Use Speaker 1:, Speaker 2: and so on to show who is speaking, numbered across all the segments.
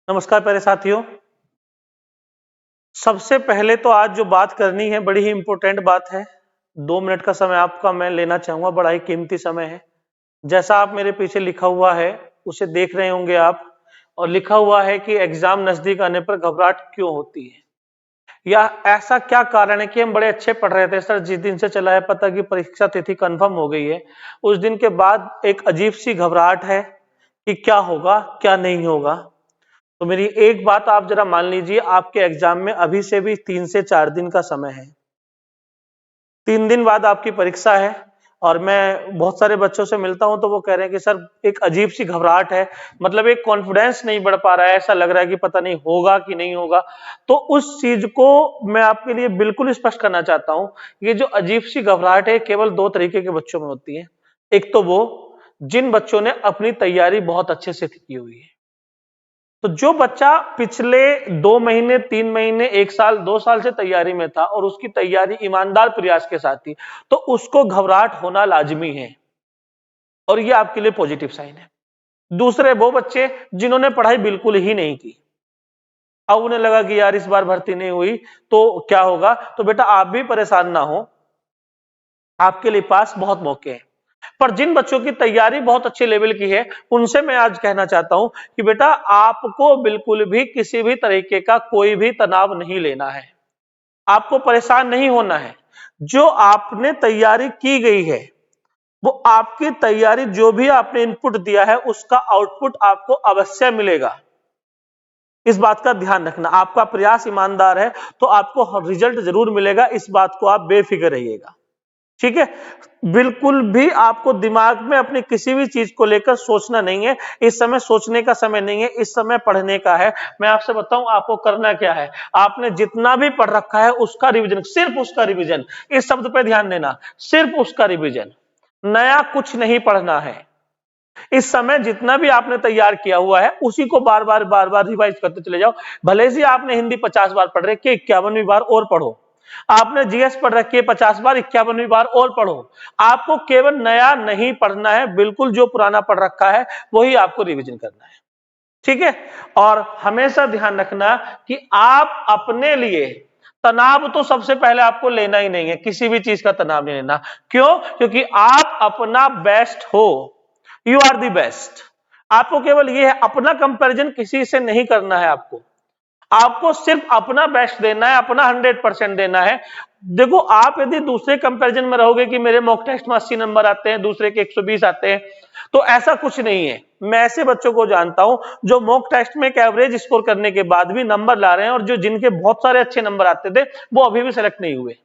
Speaker 1: नमस्कार प्यारे साथियों। सबसे पहले तो आज जो बात करनी है बड़ी ही इंपॉर्टेंट बात है। 2 मिनट का समय आपका मैं लेना चाहूंगा, बड़ा ही कीमती समय है। जैसा आप मेरे पीछे लिखा हुआ है उसे देख रहे होंगे आप, और लिखा हुआ है कि एग्जाम नजदीक आने पर घबराहट क्यों होती है, या ऐसा क्या कारण है कि हम बड़े अच्छे पढ़ रहे थे सर, जिस दिन से चला है पता कि परीक्षा तिथि कंफर्म हो गई है, उस दिन के बाद एक अजीब सी घबराहट है कि क्या होगा क्या नहीं होगा। तो मेरी एक बात आप जरा मान लीजिए, आपके एग्जाम में अभी से भी 3 से 4 दिन का समय है। 3 दिन बाद आपकी परीक्षा है, और मैं बहुत सारे बच्चों से मिलता हूं तो वो कह रहे हैं कि सर एक अजीब सी घबराहट है, मतलब एक कॉन्फिडेंस नहीं बढ़ पा रहा है, ऐसा लग रहा है कि पता नहीं होगा कि नहीं होगा। तो उस चीज को मैं आपके लिए बिल्कुल स्पष्ट करना चाहता हूं। ये जो अजीब सी घबराहट है केवल 2 तरीके के बच्चों में होती है। एक तो वो जिन बच्चों ने अपनी तैयारी बहुत अच्छे से की हुई है। तो जो बच्चा पिछले 2 महीने 3 महीने 1 साल 2 साल से तैयारी में था और उसकी तैयारी ईमानदार प्रयास के साथ थी, तो उसको घबराहट होना लाजमी है, और ये आपके लिए पॉजिटिव साइन है। दूसरे वो बच्चे जिन्होंने पढ़ाई बिल्कुल ही नहीं की, अब उन्हें लगा कि यार इस बार भर्ती नहीं हुई तो क्या होगा, तो बेटा आप भी परेशान ना हो, आपके लिए पास बहुत मौके हैं। पर जिन बच्चों की तैयारी बहुत अच्छे लेवल की है, उनसे मैं आज कहना चाहता हूं कि बेटा आपको बिल्कुल भी किसी भी तरीके का कोई भी तनाव नहीं लेना है, आपको परेशान नहीं होना है। जो आपने तैयारी की गई है, वो आपकी तैयारी जो भी आपने इनपुट दिया है उसका आउटपुट आपको अवश्य मिलेगा। इस बात का ध्यान रखना, आपका प्रयास ईमानदार है तो आपको रिजल्ट जरूर मिलेगा, इस बात को आप बेफिक्र रहिएगा। ठीक है, बिल्कुल भी आपको दिमाग में अपनी किसी भी चीज को लेकर सोचना नहीं है। इस समय सोचने का समय नहीं है, इस समय पढ़ने का है। मैं आपसे बताऊं आपको करना क्या है। आपने जितना भी पढ़ रखा है उसका रिवीजन, सिर्फ उसका रिवीजन, इस शब्द पे ध्यान देना, सिर्फ उसका रिवीजन, नया कुछ नहीं पढ़ना है। इस समय जितना भी आपने तैयार किया हुआ है उसी को बार बार रिवाइज करते चले जाओ। भले ही आपने हिंदी 50 बार पढ़ रखी है, 51वीं बार और पढ़ो। आपने जीएस पढ़ रखी है 50 बार, 51वीं बार और पढ़ो। आपको केवल नया नहीं पढ़ना है, बिल्कुल जो पुराना पढ़ रखा है वही आपको रिवीजन करना है। ठीक है, और हमेशा ध्यान रखना कि आप अपने लिए तनाव तो सबसे पहले आपको लेना ही नहीं है, किसी भी चीज का तनाव नहीं लेना। क्यों? क्योंकि आप अपना बेस्ट हो, यू आर दी बेस्ट। आपको केवल ये है, अपना कंपैरिजन किसी से नहीं करना है। आपको सिर्फ अपना बेस्ट देना है, अपना 100% देना है। देखो, आप यदि दूसरे कंपैरिजन में रहोगे कि मेरे मॉक टेस्ट में 80 नंबर आते हैं, दूसरे के 120 आते हैं, तो ऐसा कुछ नहीं है। मैं ऐसे बच्चों को जानता हूं जो मॉक टेस्ट में एक एवरेज स्कोर करने के बाद भी नंबर ला रहे हैं, और जो जिनके बहुत सारे अच्छे नंबर आते थे वो अभी भी सेलेक्ट नहीं हुए।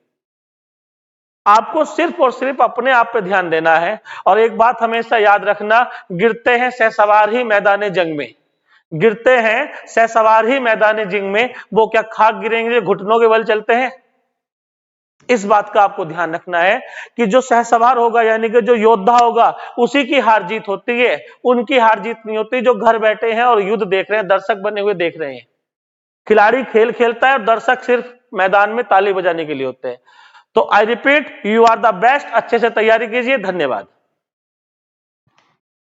Speaker 1: आपको सिर्फ और सिर्फ अपने आप पे ध्यान देना है। और एक बात हमेशा याद रखना, गिरते हैं सहसवार ही मैदान जंग में, गिरते हैं सहसवार ही मैदान जंग में, वो क्या खाक गिरेंगे, घुटनों के बल चलते हैं। इस बात का आपको ध्यान रखना है कि जो सहसवार होगा यानी कि जो योद्धा होगा उसी की हार जीत होती है, उनकी हार जीत नहीं होती जो घर बैठे हैं और युद्ध देख रहे हैं, दर्शक बने हुए देख रहे हैं। खिलाड़ी खेल खेलता है और दर्शक सिर्फ मैदान में ताली बजाने के लिए होते हैं। तो I repeat, you are the best. अच्छे से तैयारी कीजिए। धन्यवाद।